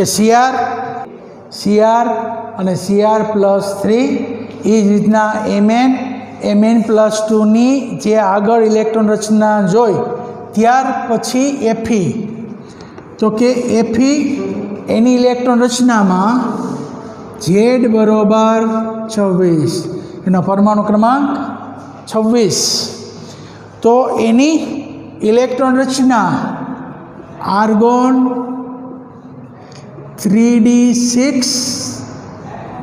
કે Cr અને Cr+3 એ જ રીતના Mn+2 ની જે આગળ ઇલેક્ટ્રોન રચના જોઈ ત્યાર પછી Fe, તો કે Fe એની ઇલેક્ટ્રોન રચનામાં Z બરોબર 26, એનો પરમાણુ ક્રમાંક 26, તો એની ઇલેક્ટ્રોન રચના આર્ગોન 3d6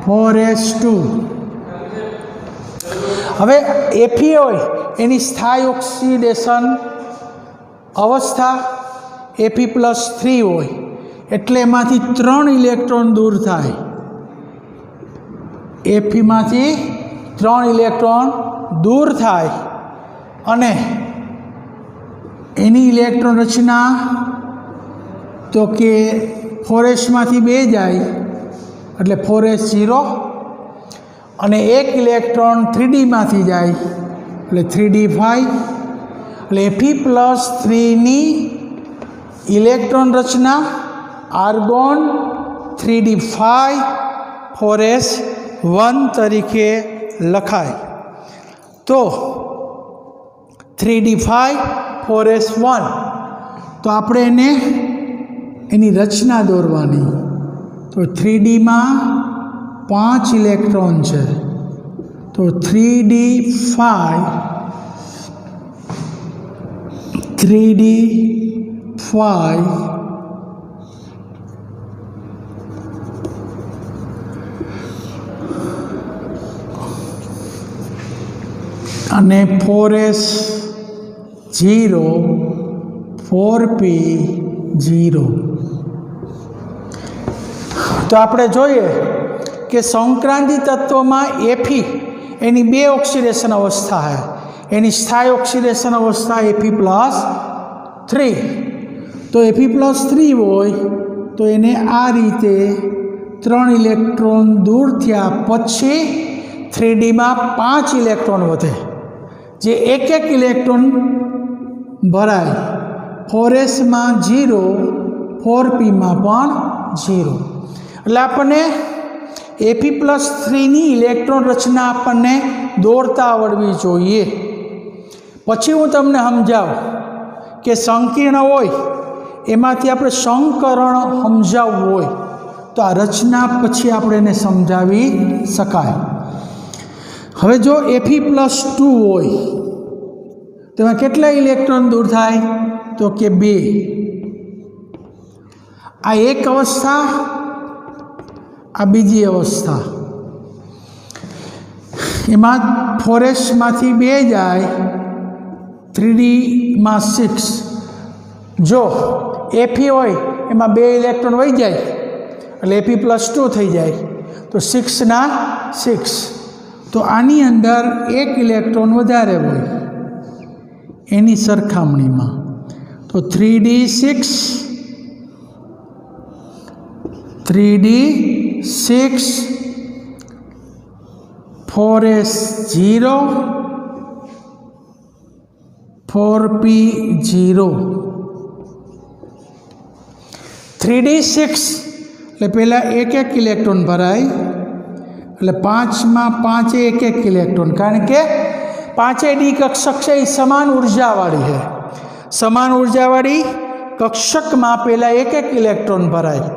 4s2. હવે Fe હોય એની સ્થાયી ઓક્સિડેશન અવસ્થા Fe+3 હોય એટલે એમાંથી 3 ઇલેક્ટ્રોન દૂર થાય. Feમાંથી 3 ઇલેક્ટ્રોન દૂર થાય અને એની ઇલેક્ટ્રોન રચના તો કે 4sમાંથી 2 જાય એટલે 4s0 અને 1 ઇલેક્ટ્રોન 3dમાંથી જાય એટલે 3d5 એટલે Fe+3ની ઇલેક્ટ્રોન રચના આર્ગોન 3d5 4s1 તરીકે લખાય. તો 3d5 4s1 તો આપણે એને એની રચના દોરવાની. તો 3dમાં 5 ઇલેક્ટ્રોન છે તો 3d5 અને 4s0 4p0. તો આપણે જોઈએ કે સંક્રાંતિ તત્વમાં Fe એની 2 ઓક્સિડેશન અવસ્થા है, એની સ્થાયી ઓક્સિડેશન અવસ્થા Fe+3. તો Fe+3 હોય તો એને આ રીતે 3 ઇલેક્ટ્રોન દૂર થયા પછી 3dમાં 5 ઇલેક્ટ્રોન વધે જે એક ઇલેક્ટ્રોન ભરાય. 4sમાં 0 4pમાં પણ 0 એટલે આપણને Fe+3ની ઇલેક્ટ્રોન રચના આપણને દોરતા આવડવી જોઈએ. પછી હું તમને સમજાવું કે સંકીર્ણ હોય એમાંથી આપણે સંકરણ સમજાવવું હોય તો આ રચના પછી આપણે એને સમજાવી શકાય. હવે જો Fe+2 હોય તેમાં કેટલા ઇલેક્ટ્રોન દૂર થાય તો કે 2. આ એક અવસ્થા, આ બીજી અવસ્થા. એમાં 4sમાંથી 2 જાય 3dમાં 6. જો Fe હોય એમાં 2 ઇલેક્ટ્રોન વહી જાય એટલે Fe+2 થઈ જાય તો 6ના 6. તો આની અંદર 1 ઇલેક્ટ્રોન વધારે હોય એની સરખામણીમાં. તો 3d6 4s0 4p0. 3d6 એટલે પહેલાં 1 ઇલેક્ટ્રોન ભરાય એટલે 5માં 5 1 ઇલેક્ટ્રોન, કારણ કે 5 ડી કક્ષક છે એ સમાન ઉર્જાવાળી છે. સમાન ઉર્જાવાળી કક્ષકમાં પહેલાં 1 ઇલેક્ટ્રોન ભરાય.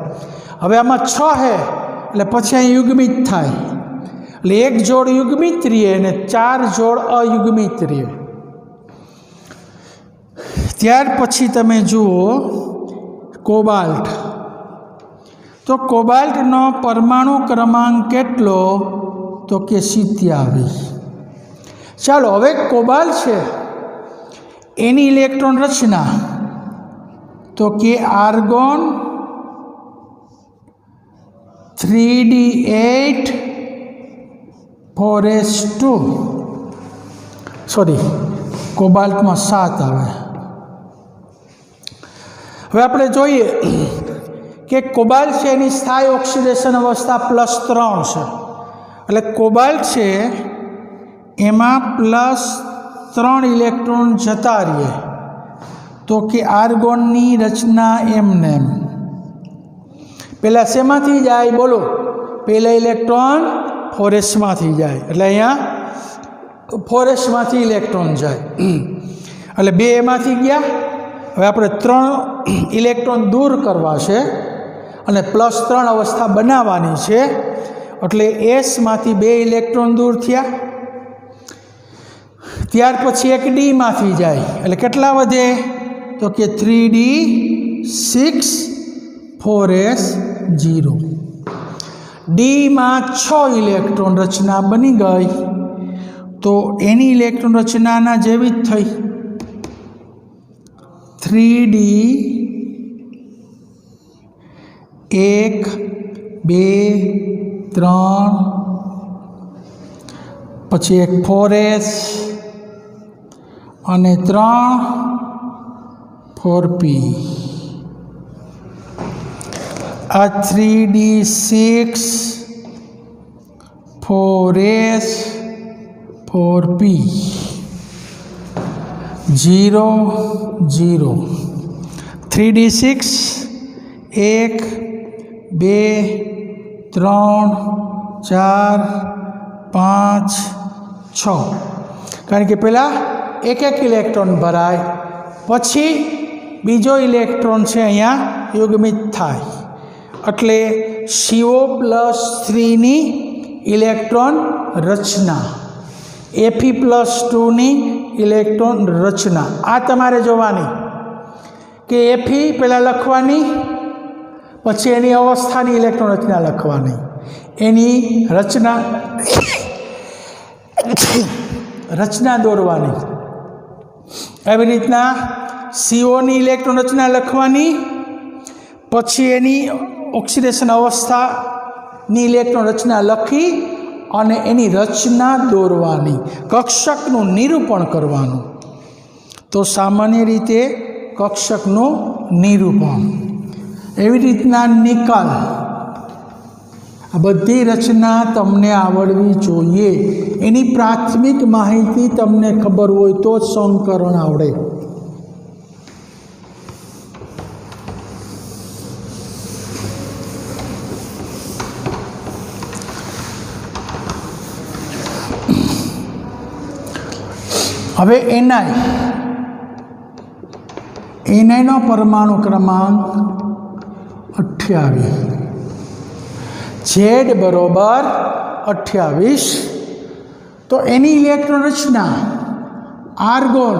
હવે આમાં 6 છે એટલે પછી અહીં યુગ્મિત થાય એટલે 1 જોડ યુગ્મિત રહે અને 4 જોડ અયુગ્મિત રહે. ત્યાર પછી તમે જુઓ કોબાલ્ટ. તો કોબાલ્ટનો પરમાણુ ક્રમાંક કેટલો તો કે 27. ચાલો હવે કોબાલ્ટ છે એની ઇલેક્ટ્રોન રચના તો કે આર્ગોન 3d8 4s2 સોરી કોબાલ્ટમાં 7 આવે. હવે આપણે જોઈએ કે કોબાલ્ટ છે એની સ્થાયી ઓક્સિડેશન અવસ્થા +3 છે એટલે કોબાલ્ટ છે એમાં +3 ઇલેક્ટ્રોન જતા રહીએ તો કે આર્ગોનની રચના એમને पहला शेमांथी जाय बोलो पहला इलेक्ट्रॉन 4s मांथी जाय एटले अहींया 4s मांथी इलेक्ट्रॉन जाय एटले 2 एमांथी गया। हवे आपणे 3 इलेक्ट्रॉन दूर करवा छे अने +3 अवस्था बनाववानी छे एटले s मांथी 2 इलेक्ट्रॉन दूर थया। त्यार पछी एक d मांथी जाय एटले केटला वधे तो के 3d6 4s 0 d में 6 इलेक्ट्रॉन रचना बनी गई तो एनी इलेक्ट्रॉन रचना ना जेवी ज थई 3d 1 2 3 पछी एक 4s અને 3 4p आ 3d6 4s 4p 0 0 3d6 1 2 3 4 5 6 कारण के पहला एक एक इलेक्ट्रॉन भराय पछी बीजो इलेक्ट्रॉन है अहींया युग्मित थाय एटले CO+3 नी इलेक्ट्रॉन रचना Fe+2 नी इलेक्ट्रॉन रचना आ तमारे जोवानी के Fe पहला लखवानी पछी एनी अवस्थानी इलेक्ट्रॉन रचना लखवानी एनी रचना रचना दोरवानी एवी रीतना CO नी इलेक्ट्रॉन रचना लखवानी पछी एनी ऑक्सिडेशन अवस्था नी इलेक्ट्रॉन रचना लखी अने एनी रचना दोरवानी कक्षकनुं निरूपण करवानुं। तो सामान्य रीते कक्षकनुं निरूपण एवी रीतना निकाल आ बधी रचना तमने आवडवी जोईए एनी प्राथमिक माहिती तमने खबर होय तो ज संकरण आवडे। हवे एनआई नो परमाणु क्रमांक 28 Z बरोबर 28 तो एनी इलेक्ट्रॉन रचना आर्गोन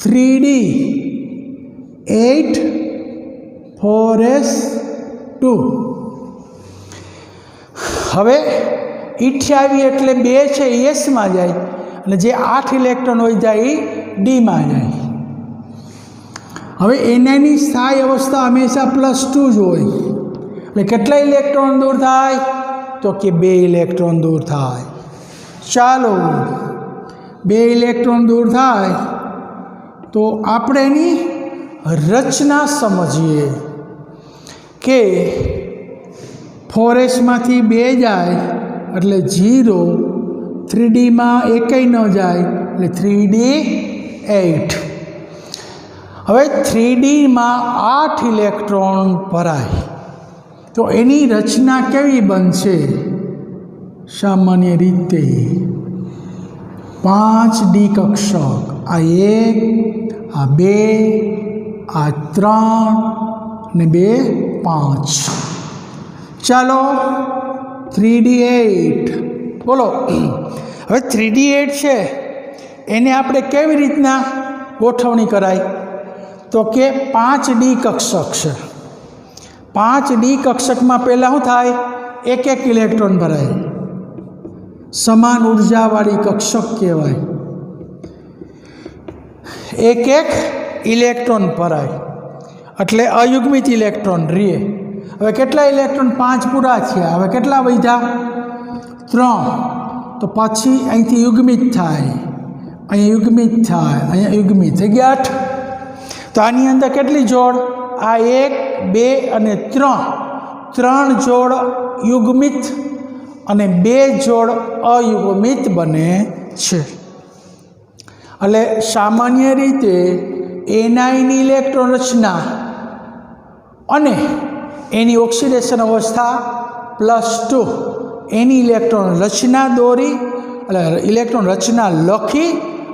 3d 8 4s2 हवे 28 एटले 2 छे s में जाए અને જે 8 इलेक्ट्रॉन हो जाए d में जाए। हवे एनआई स्थायी अवस्था हमेशा +2 ज होय એટલે કેટલા ઇલેક્ટ્રોન દૂર થાય તો કે 2 ઇલેક્ટ્રોન દૂર થાય। ચાલો 2 ઇલેક્ટ્રોન દૂર થાય તો આપણે એની રચના સમજીએ કે 4s માંથી 2 જાય એટલે 0 3d માં એકેય ન જાય એટલે 3d 8 હવે 3d માં 8 ઇલેક્ટ્રોન ભરાય तो एनी रचना केवी बनशे सामान्य रीते 5d कक्षक आ 1 आ 2 आ 3 ने 2 5 चलो 3d8 बोलो हवे 3d8 छे एने आपणे केवी रीतना गोठवणी कराय तो के 5d कक्षक छे 5d कक्षक में पहला शू थाय एक एक इलेक्ट्रॉन भराय समान ऊर्जा वाली कक्षक कहवाय एक एक इलेक्ट्रॉन भराय एटले अयुग्मित इलेक्ट्रॉन रहे। हवे केटला इलेक्ट्रॉन 5 पूरा थया हवे केटला वध्या 3 तो पछी अहींथी युग्मित थाय अहीं युग्मित थाय अहीं युग्मित थई गया 8 तो आनी अंदर केटली जोड़ आ 1 2 અને 3 जोड़ युग्मित અને 2 जोड़ अयुग्मित बने छे। એટલે સામાન્ય રીતે એનઆઈ ની ઇલેક્ટ્રોન રચના अने एनी ऑक्सिडेशन अवस्था +2 एनी इलेक्ट्रॉन रचना दोरी इलेक्ट्रॉन रचना लखी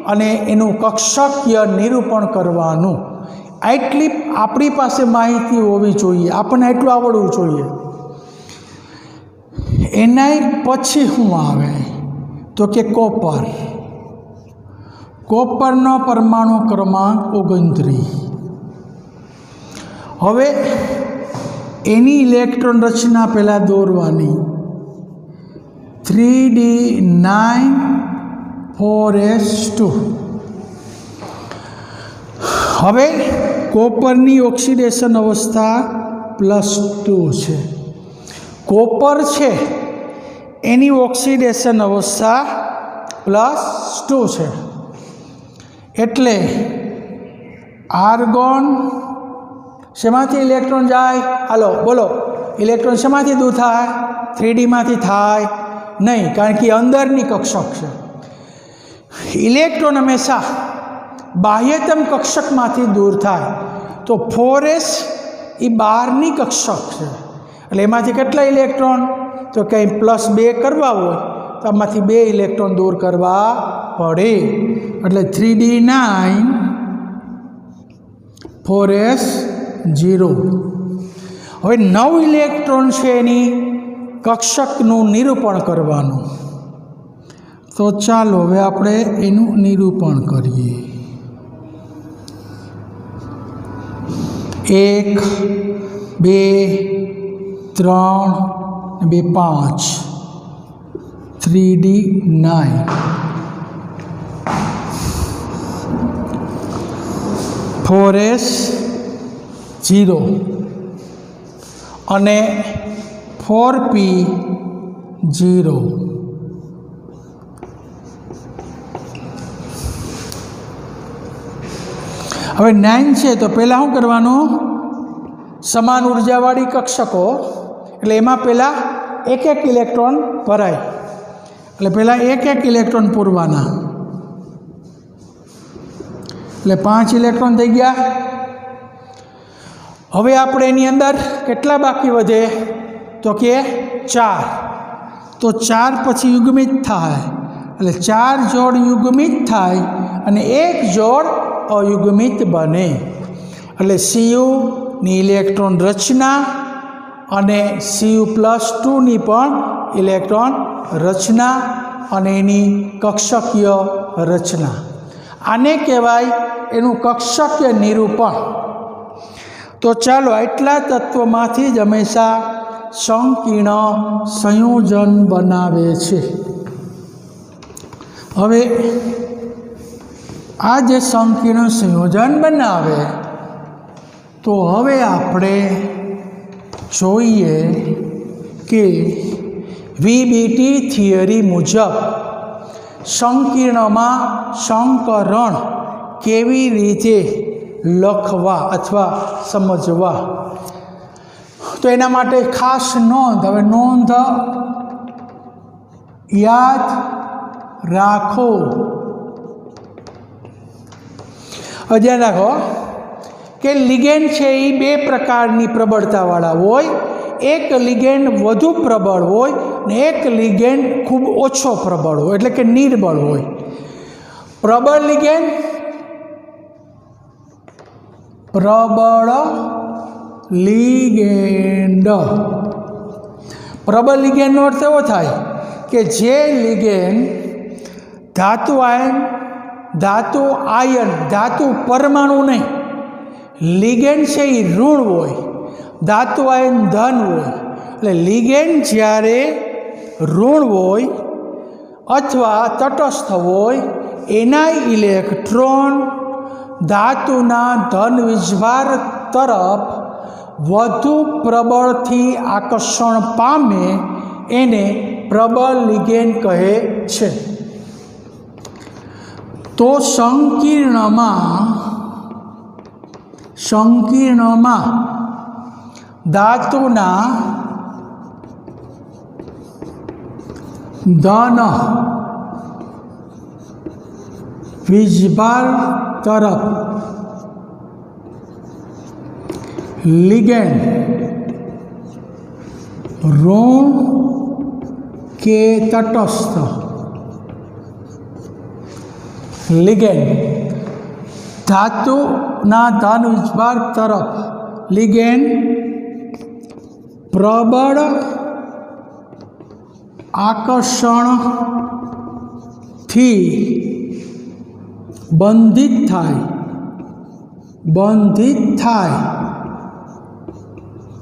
अने एनु कक्षकीय निरूपण करवानुं। आटली आपणी पासे माहिती होवी जोईए, आपणे एटલું आवडવું જોઈએ। एनाय पछी शुं आवे तो के कॉपर। कॉपरनो परमाणु क्रमांक 29। हवे एनी इलेक्ट्रॉन रचना पहला दोरवानी 3d9 4s2। हवे कॉपरनी ऑक्सिडेशन अवस्था +2 है। कॉपर है एनी ऑक्सिडेशन अवस्था +2 है एटले आर्गोन शेमांथी इलेक्ट्रॉन जाए? हालो बोलो, इलेक्ट्रॉन शेमांथी दूर थाय? 3D मांथी थाय नहीं, कारण कि अंदरनी कक्षक है। इलेक्ट्रॉन हमेशा बाह्यतम कक्षक मांथी दूर थाय, तो 4s ई बहारनी कक्षक है। एटले एमांथी केटला इलेक्ट्रॉन? तो कहीं +2 करवा हो तो आमांथी 2 इलेक्ट्रॉन दूर करवा पड़े। एटले 3d9 4s0। हवे 9 इलेक्ट्रॉन है एनी कक्षकनुं निरूपण करवानुं। तो चालो हवे आपणे एनुं निरूपण करीए। 1 2 3 2 5 3d9 4s0 અને 4p0। हवे 9 है तो पहला शुं करवानुं? समान ऊर्जावाળી कक्षको एटले एमां पहला एक इलेक्ट्रॉन भराय, एटले पहला एक इलेक्ट्रॉन पूरवाना, एटले 5 इलेक्ट्रॉन थई गया। हवे आपणे एनी अंदर केटला बाकी वधे? तो के 4। तो 4 पछी युग्मित थाय, एटले 4 जोड़ युग्मित थाय अने 1 जोड़ अयुग्मित बने। एटले Cu नी इलेक्ट्रॉन रचना अने Cu+2 नी पण इलेक्ट्रॉन रचना अने एनी कक्षकीय रचना, आने कहेवाय एनुं कक्षकीय निरूपण। तो चलो आटला तत्वमांथी ज हमेशा संकीर्ण संयोजन बनावे छे। हवे आ जे संकीर्ण संयोजन बनावे तो हवे आपणे जोईए के VBT थियरी मुजब संकीर्णमां संकरण केवी रीते लखवा अथवा समझवा। तो एना माटे खास नोंध, हवे नोंध याद राखो। ध्यान राखो कि लिगेंड है ये 2 प्रकारनी प्रबलतावाळा होय। एक लिगेंड वधु प्रबल होय ने एक लिगेंड खूब ओछो प्रबल होय, एटले के निर्बल होय। प्रबल लिगेंड प्रबल लिगेंड नो अर्थ एवो थाय कि जे लिगेंड धातु आयन धातु परमाणु नहीं, लिगेंड से ऋण होय, धातु आयन धन होय। એટલે लिगेंड જ્યારે ऋण होय अथवा तटस्थ होय एना इलेक्ट्रॉन धातुना धन विजभार तरफ વધુ પ્રબળથી આકર્ષણ પામે એને પ્રબળ લિગેન્ડ કહે છે। તો સંકીર્ણમાં ધાતુના ધન વીજભાર તરફ लिगेंड ऋण के तटस्थ लिगेंड धातु ना धन विभाग तरफ लिगेंड प्रबल आकर्षण थी बंधित थाय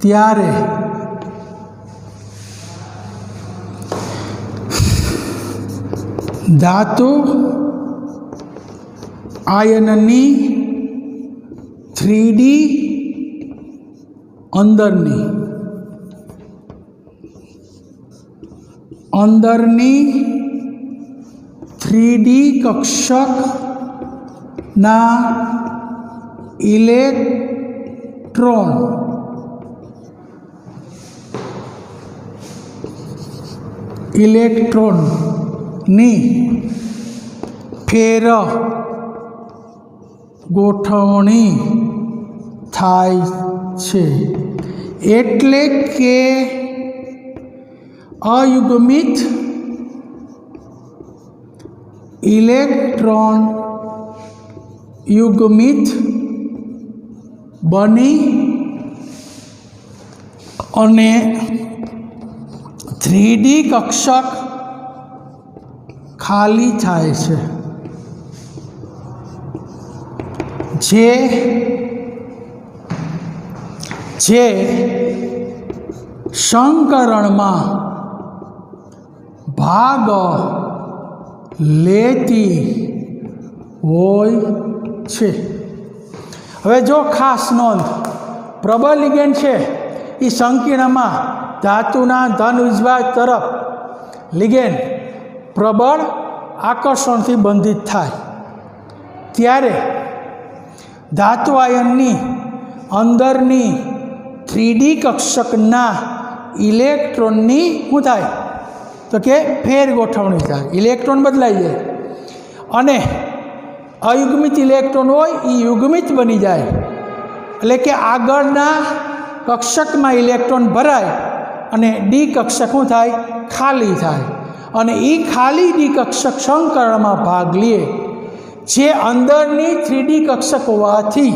त्यारे धातु आयननी 3D अंदरनी 3D कक्षक ना इलेक्ट्रॉन नी फेर गोठवणी थाय छे एटले के अयुग्मित इलेक्ट्रॉन युग्मित बनी अने 3D कक्षक खाली थाय छे जे संकरण में भाग लेती होय छे। हवे जो खास नोंध प्रबल लिगेंड छे ई संकीर्ण में धातुना धन विभाग तरफ लिगेंड प्रबल आकर्षण थी बंधित थाय त्यारे धातु आयननी अंदरनी 3D कक्षकना इलेक्ट्रॉननी शुं थाय तो के फेर गोठवणी थाय इलेक्ट्रॉन बदलाई जाए अने अयुग्मित इलेक्ट्रॉन होय ई युग्मित बनी जाए एटले के आगळना कक्षक में इलेक्ट्रॉन भराय अने डी कक्षक शुं थाय खाली थाय अने ई खाली डी कक्षक संकरण में भाग लीए जे अंदरनी 3D कक्षक होवाथी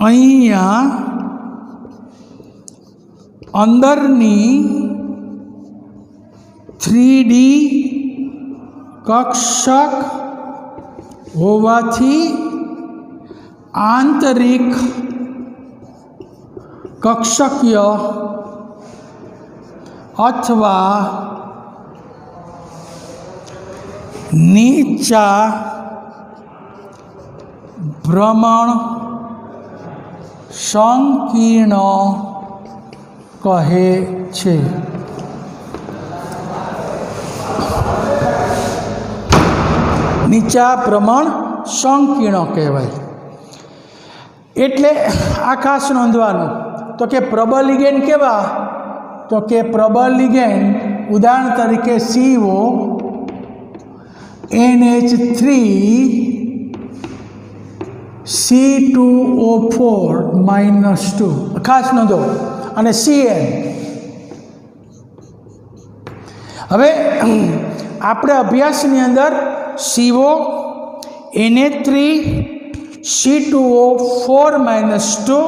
अहींया अंदरनी 3D कक्षक होवाथी आंतरिक कक्षकीय अथवा नीचा भ्रमण संकीर्ण कहे छे। नीचा भ्रमण संकीर्ण कहवाय एटले आ खास नोंधवानुं तो के प्रबल लिगेंड केवा तो के प्रबल लिगेंड उदाहरण तरीके CO NH3 C2O4 -2 खास नोंधो अने CN हवे आपणे अभ्यासनी अंदर CO Na3 C2O4 -2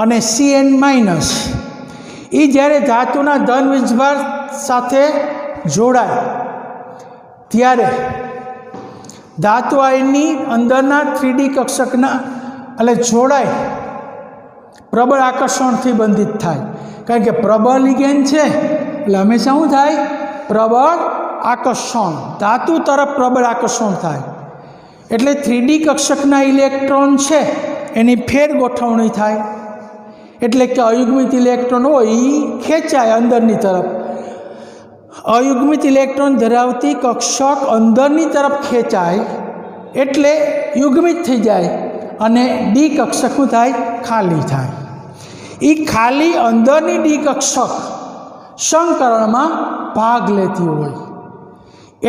અને Cn માઇનસ એ જ્યારે ધાતુના ધન વીજભાર સાથે જોડાય ત્યારે ધાતુ આયનની અંદરના 3D કક્ષકના એટલે જોડાય પ્રબળ આકર્ષણથી બંધિત થાય કારણ કે પ્રબળ લિગેન્ડ છે એટલે હંમેશા શું થાય પ્રબળ આકર્ષણ ધાતુ તરફ પ્રબળ આકર્ષણ થાય એટલે 3D કક્ષકના ઇલેક્ટ્રોન છે એની ફેર ગોઠવણી થાય એટલે કે અયુગ્મિત ઇલેક્ટ્રોન હોય એ ખેંચાય અંદરની તરફ અયુગ્મિત ઇલેક્ટ્રોન ધરાવતી કક્ષક અંદરની તરફ ખેંચાય એટલે યુગ્મિત થઈ જાય અને ડી કક્ષક શું થાય ખાલી થાય એ ખાલી અંદરની ડી કક્ષક સંકરણમાં ભાગ લેતી હોય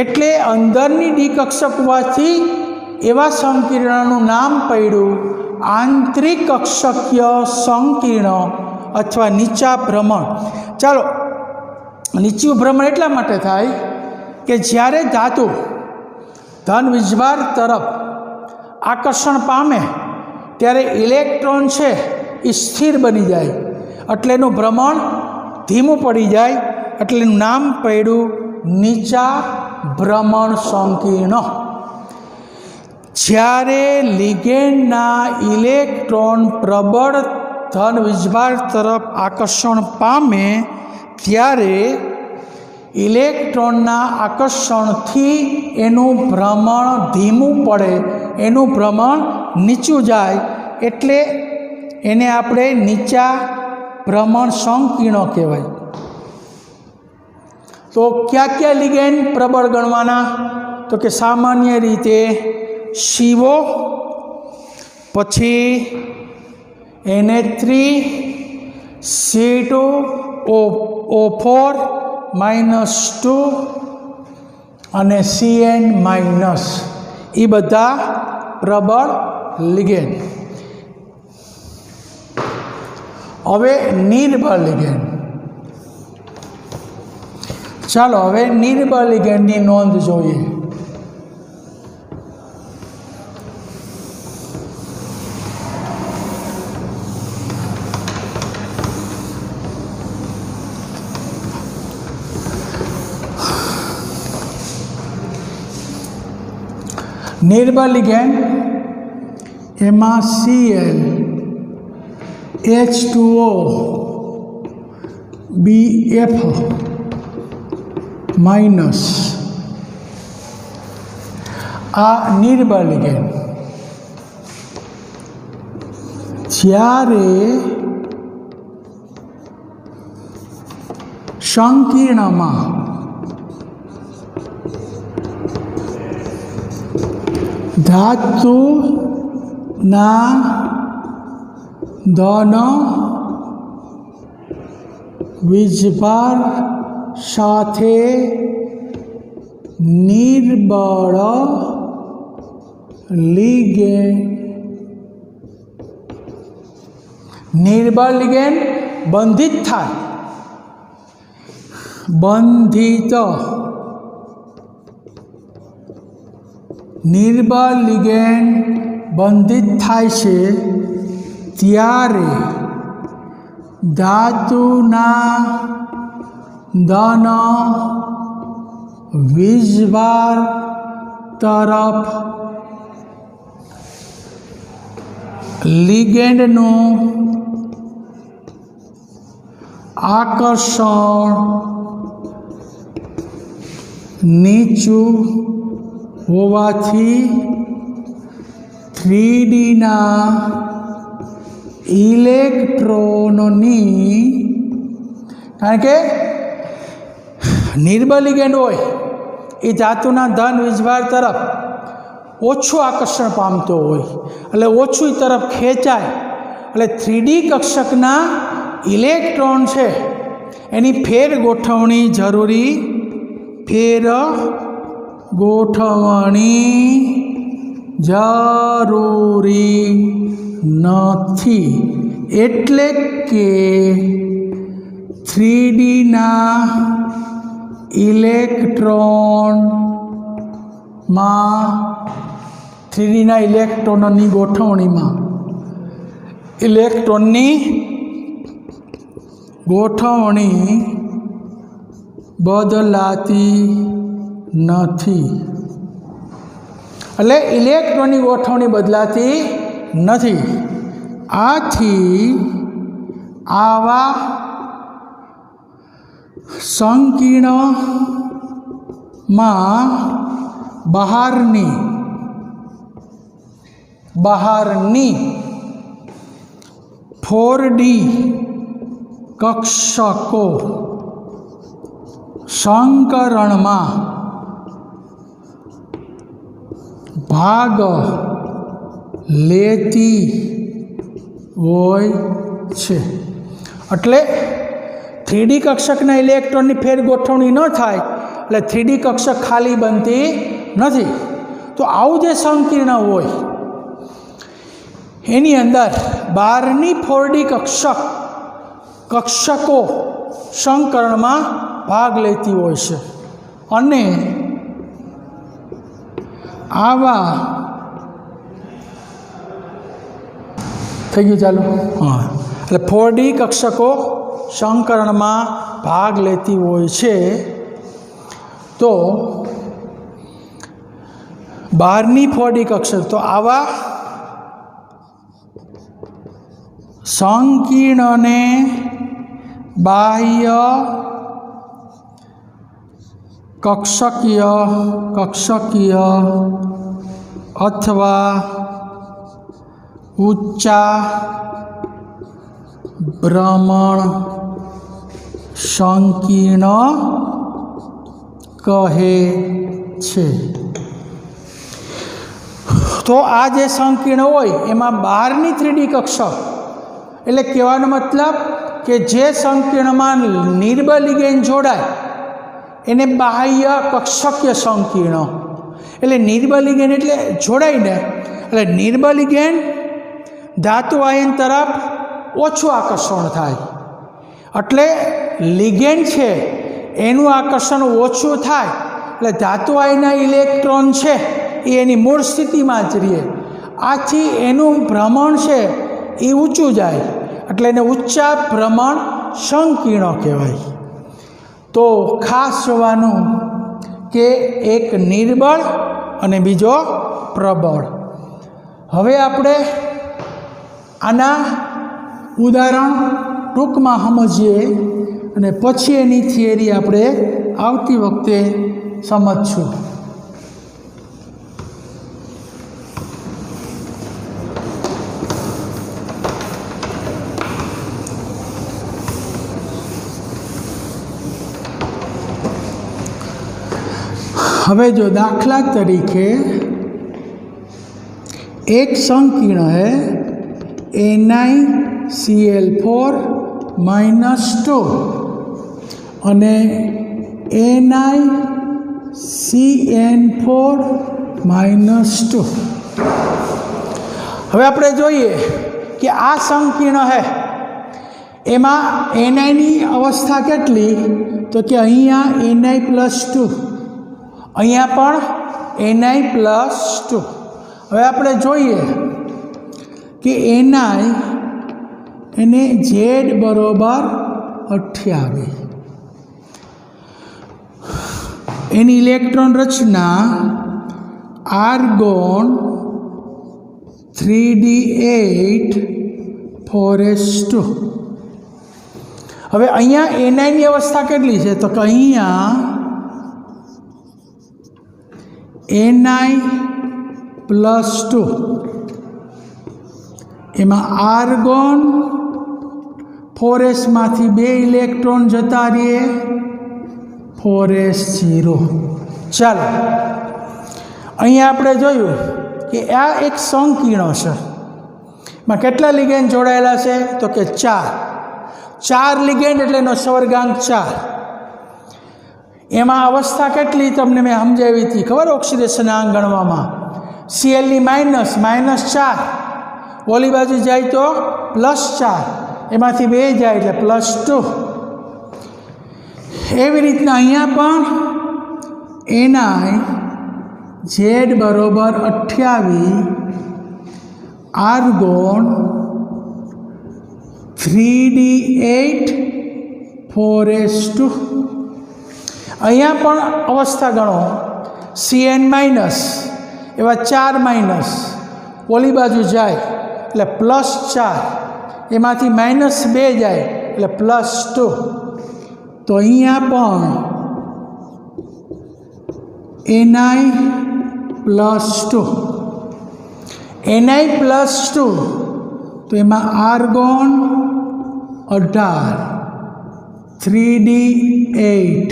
એટલે અંદરની ડી કક્ષક હોવાથી એવા સંકીર્ણનું નામ પડ્યું आंतरिक कक्षकीय संकीर्ण अथवा नीचा भ्रमण। चलो नीचું ભ્રમણ એટલા માટે થાય કે જ્યારે ધાતુ ધન વીજભાર તરફ આકર્ષણ પામે ત્યારે ઇલેક્ટ્રોન છે એ સ્થિર બની જાય, એટલે એનું ભ્રમણ ધીમું પડી જાય, એટલે એનું નામ પડ્યું નીચા ભ્રમણ સંકીર્ણ। જ્યારે લિગેન્ડના ઇલેક્ટ્રોન પ્રબળ ધન વીજભાર તરફ આકર્ષણ પામે ત્યારે ઇલેક્ટ્રોનના આકર્ષણથી એનું ભ્રમણ ધીમું પડે, એનું ભ્રમણ નીચું જાય, એટલે એને આપણે નીચા ભ્રમણ સંકીર્ણ કહેવાય। તો क्या क्या लिगेंड प्रबल गणवाना? तो कि सामान्य रीते CO पछी Na3 C2O4 -2 અને CN माइनस, ये बधा प्रबल लिगेंड। हवे निर्बल लिगेंड। चलो हवे निर्बल लिगेंड की नोंध जोईए। निर्बल लिगेंड एमा Cl H2O BF माइनस आ निर्बल लिगेंड। ज्यारे संकीर्ण में धातु ना धन वीजभार साथे निर्बल लिगेंड बंधित थाय। बंधित निर्बल लिगेंड बंधित थाय छे त्यारे धातुना धन वीजभार तरफ लिगेंडनु आकर्षण नीचू होवाथी 3D ना इलेक्ट्रॉनोनी, कारण के निर्बल लिगेंड होय ए धातुना धन वीजभार तरफ ओछું आकर्षण पामतो होय એટલે ઓછું तरफ खेचाय, એટલે 3D कक्षकना इलेक्ट्रॉन छे एनी फेर गोठवणी जरूरी, फेर गोठवणी जरूरी नथी, एटले के 3D ना इलेक्ट्रॉन में 3D ना इलेक्ट्रॉनों गोठवणी में इलेक्ट्रॉननी गोठवणी बदलाती नथी, એટલે ઇલેક્ટ્રોનની ગોઠવણી બદલાતી નથી। આથી આવા સંકીર્ણમાં બહારની 4D કક્ષકો સંકરણમાં भाग लेती होय छे। एटले 3D कक्षकना इलेक्ट्रॉननी फेर गोठवणी न थाय એટલે 3D कक्षक खाली बनती નથી। तो आवुं जे संकीर्ण होय એની અંદર 12ની 4D કક્ષકો સંકરણમાં ભાગ લેતી હોય છે અને આવા થઈ ગયું ચાલુ હા એટલે 4D કક્ષકો સંકરણમાં ભાગ લેતી હોય છે તો 12ની 4D કક્ષક તો આવા સંકીર્ણને બાહ્ય કક્ષકીય અથવા ઊંચા ભ્રમણ સંકીર્ણ કહે છે। તો આ જે સંકીર્ણ હોય એમાં 12ની 3D કક્ષક એટલે કહેવાનો મતલબ કે જે સંકીર્ણમાં નિર્બળ લિગેન્ડ જોડાય એને બાહ્ય કક્ષકીય સંકીર્ણ એટલે નિર્બળ લિગેન્ડ એટલે જોડાય ને એટલે નિર્બળ લિગેન્ડ ધાતુ આયન તરફ ઓછું આકર્ષણ થાય એટલે લિગેન્ડ છે એનું આકર્ષણ ઓછું થાય એટલે ધાતુ આયનના ઇલેક્ટ્રોન છે એ એની મૂળ સ્થિતિમાં જ રહે આથી એનું ભ્રમણ છે એ ઊંચું જાય એટલે એને ઊંચા ભ્રમણ સંકીર્ણ કહેવાય। તો ખાસ જોવાનું કે એક નિર્બળ અને બીજો પ્રબળ। હવે આપણે આના ઉદાહરણ ટૂંકમાં સમજીએ અને પછી એની થિયરી આપણે આવતી વખતે સમજશું। હવે जो दाखला तरीके एक संकीर्ण है NiCl4 -2 અને NiCN4 -2 હવે આપણે જોઈએ કે આ સંકીર્ણ है એમાં Ni અવસ્થા કેટલી તો કે અહીંયા Ni+2 અહીંયા પણ Ni+2 હવે આપણે જોઈએ કે Ni એને Z બરોબર 28 એની ઇલેક્ટ્રોન રચના આર્ગોન 3d8 4s2 હવે અહીંયા Ni ની અવસ્થા કેટલી છે તો કે અહીંયા Ni+2 એમાં આર્ગોન 4s માંથી 2 ઇલેક્ટ્રોન જતા રહે 4s0 ચાલો અહીંયા આપણે જોયું કે આ એક સંકીર્ણ છે માં કેટલા લિગેન્ડ જોડાયેલા છે તો કે 4 લિગેન્ડ એટલે એનો સવર્ગાંક 4 એમાં અવસ્થા કેટલી તમને મેં સમજાવી હતી ખબર ઓક્સિડેશન આંક ગણવામાં Cl ની -4 ઓલી બાજુ જાય તો +4 એમાંથી 2 જાય એટલે +2 એવી રીતના અહીંયા પણ Ni Z બરોબર 28 આર્ગોન 3d8 4s2 અહીંયા પણ અવસ્થા ગણો Cn- એવા 4 માઇનસ ઓલી બાજુ જાય એટલે +4 એમાંથી -2 જાય એટલે +2 તો અહીંયા પણ Ni+2 તો એમાં આર્ગોન 18 3d8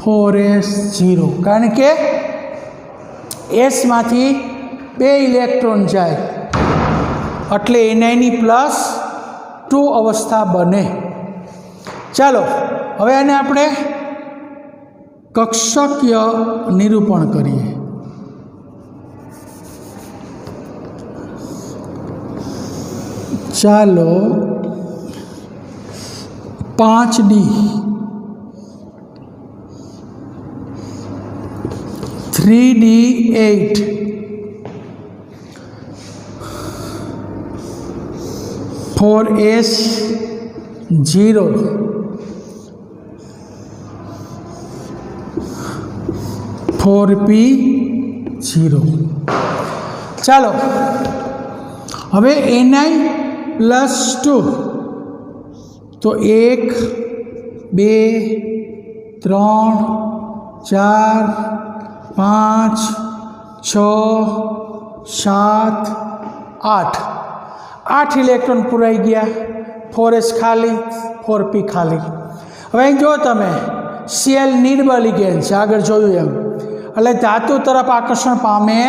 4s0 કારણ કે S માંથી 2 ઇલેક્ટ્રોન જાય એટલે Ni ની +2 અવસ્થા બને। ચાલો હવે આને આપણે કક્ષકીય નિરૂપણ કરીએ। ચાલો 5D 3D8 4S0 4P0 ચાલો હવે Ni+2 તો 1 2 3 4 5 6 7 8 8 ઇલેક્ટ્રોન પુરાઈ ગયા 4s ખાલી 4p ખાલી હવે અહીં જો તમે Cl નિર્બળ લિગેન્ડ છે આગળ જોયું એમ એટલે ધાતુ તરફ આકર્ષણ પામે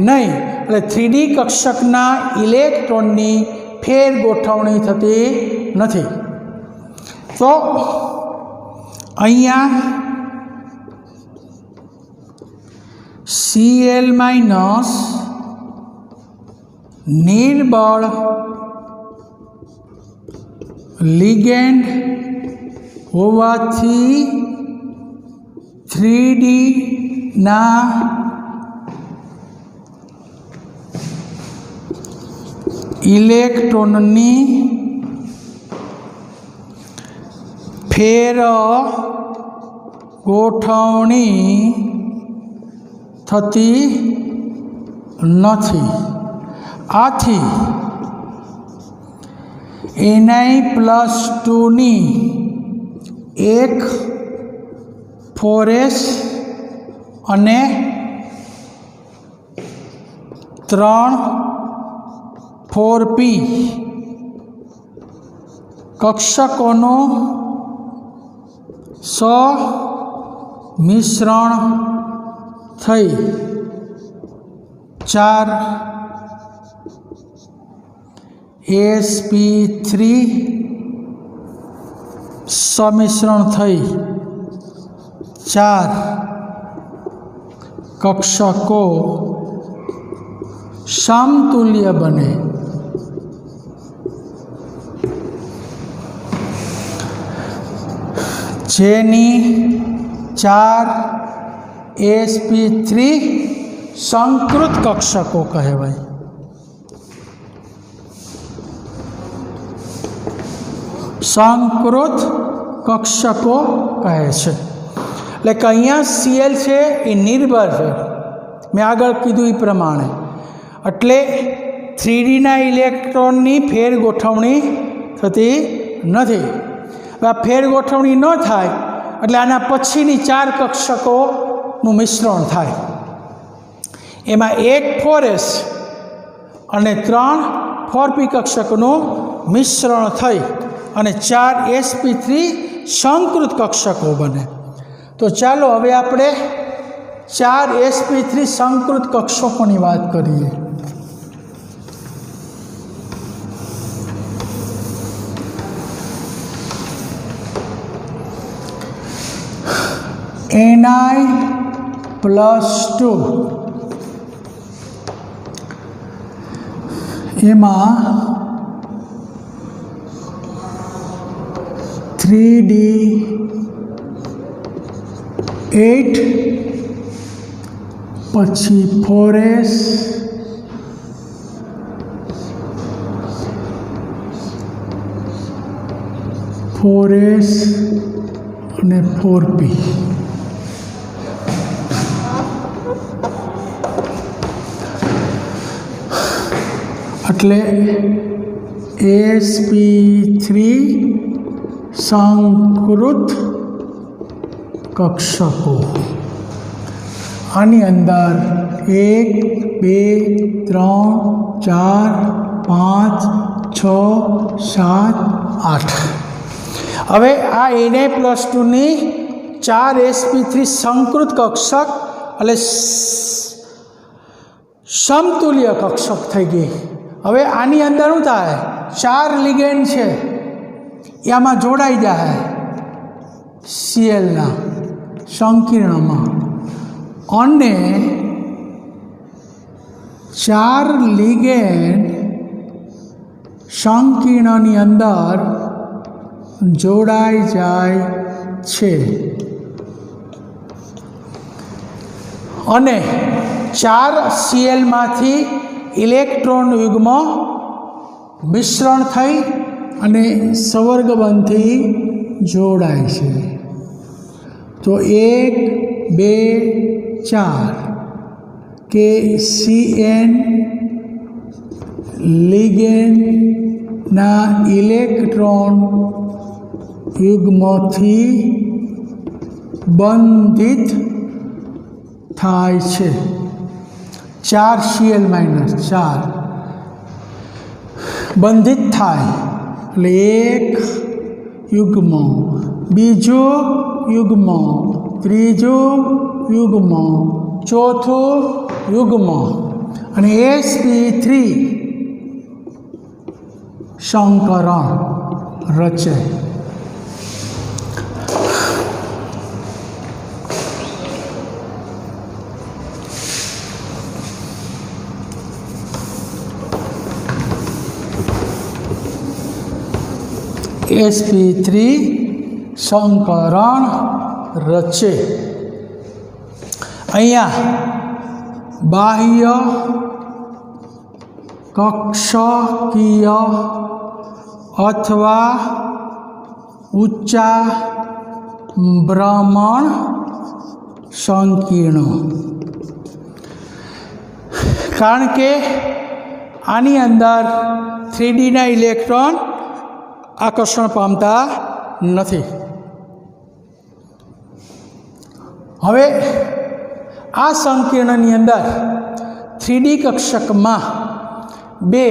નહીં એટલે 3D કક્ષકના ઇલેક્ટ્રોનની ફેર ગોઠવણી થતી નથી તો અહીંયા Cl- નિર્બળ લિગેન્ડ હોવાથી 3D ના ઇલેક્ટ્રોનની ફેર ગોઠવણી થતી નથી આથી Ni+2 ની એક 4s અને 3 4p કક્ષકોનું સમિશ્રણ થઈ 4sp3 સમિશ્રણ થઈ 4 કક્ષકો સમતુલ્ય બને જેની 4sp3 સંકૃત કક્ષકો કહેવાય સંકૃત કક્ષકો કહે છે એટલે કે અહીંયા Cl છે એ નિર્બળ છે મેં આગળ કીધું એ પ્રમાણે એટલે 3Dના ઇલેક્ટ્રોનની ફેર ગોઠવણી થતી નથી આ ફેર ગોઠવણી ન થાય એટલે આના પછીની 4 કક્ષકોનું મિશ્રણ થાય એમાં એક 4s અને 3 4p કક્ષકોનું મિશ્રણ થઈ અને 4sp3 સંકૃત કક્ષકો બને તો ચાલો હવે આપણે 4sp3 સંકૃત કક્ષકોની વાત કરીએ Ni+2 એમાં 3D8 પછી 4s અને 4p એટલે sp3 સંકૃત કક્ષકો આની અંદર 1 2 3 4 5 6 7 8 હવે આ Na+2 ની 4sp3 સંકૃત કક્ષક એટલે સમતુલ્ય કક્ષક થઈ ગઈ હવે આની અંદર શું થાય 4 લિગેન્ડ છે એમાં જોડાઈ જાય Clના સંકીર્ણમાં અને 4 લિગેન્ડ संकीर्णनी अंदर जोड़ाई जाय छे अने 4 Cl मांथी इलेक्ट्रॉन युग्म मिश्रण थई अने संवर्गबंधथी जोड़ाय छे। तो 1, 2, 4 के Cn लिगेंड ना इलेक्ट्रॉन युग्मथी बंधित थाय छे। 4 Cl - 4 बंधित थाय એટલે एक युग्म, बीजो युग्म, त्रीजो युग्म, चौथो युग्म અને sp3 संकरण रचे। sp3 संकरण रचे। अहींया बाह्य कक्षकीय अथवा ऊंचा भ्रमण संकीर्ण, कारण के आनी अंदर 3D ना इलेक्ट्रॉन आकर्षण पामता नथी। हवे आ संकीर्णनी अंदर 3D कक्षक में 2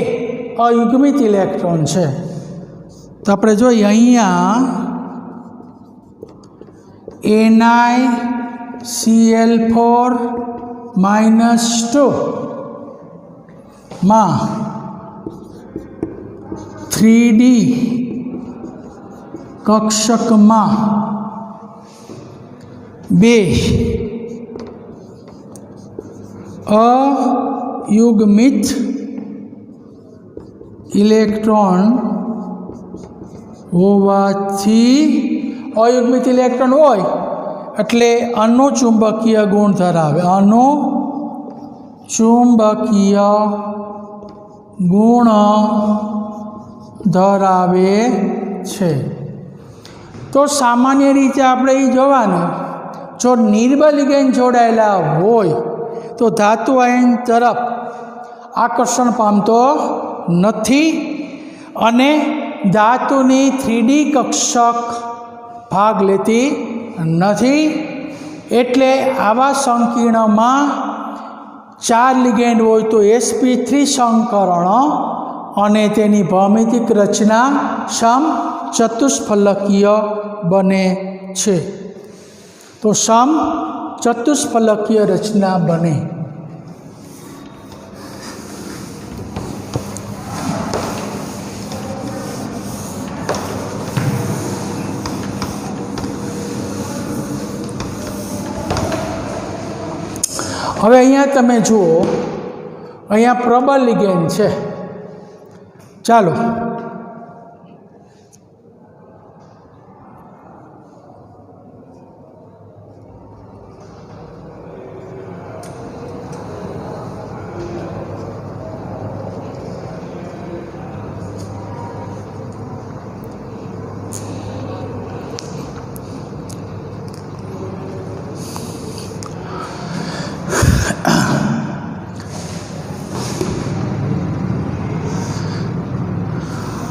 अयुग्मित इलेक्ट्रॉन है। तो आपणे जोईए अहींया NiCl4 - 2 में 3D कक्षक में 2 अयुग्मित इलेक्ट्रॉन होवाथी, अयुग्मित इलेक्ट्रॉन होय एटले अनुचुंबकीय गुण धरावे, अनुचुंबकीय गुण धरावे छे। तो सामान्य रीते आपणे ई जोवानुं, जो निर्बल लिगेंड जोड़ायेला होय तो धातु आयन तरफ आकर्षण पामतो नथी अने धातुनी 3D कक्षक भाग लेती नथी। एटले आवा संकीर्णमां 4 लिगेंड होय तो sp3 संकरण अने तेनी भौमितिक रचना समचतुष्फलकीय बने छे। तो समचतुष्फलकीय रचना बने। हवे अहींया तमे जुओ, अहींया प्रबल लिगेंड छे। चालो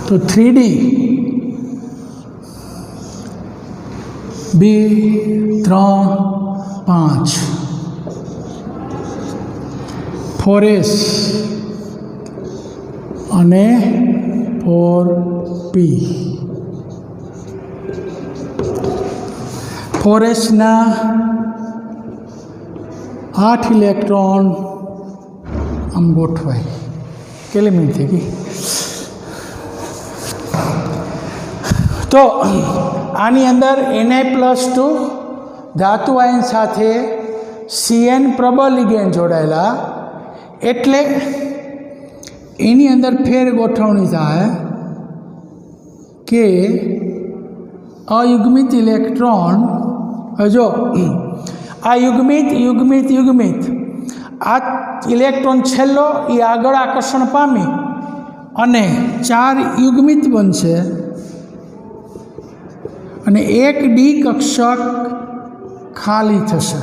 तो 3D 2, 3, 5 4s અને 4p 4s ना 8 इलेक्ट्रॉन आम गोठवाय। केली मिनिट थी गई। तो आनी अंदर Na+2 धातु आयन साथे Cn प्रबल लिगेंड जोड़ायेला एटले एनी अंदर फेर गोठवणी थाय। કે અયુગ્મિત ઇલેક્ટ્રોન, જો આ યુગ્મિત આ ઇલેક્ટ્રોન છેલ્લો એ આગળ આકર્ષણ પામી અને 4 યુગ્મિત બનશે અને એક ડી કક્ષક ખાલી થશે।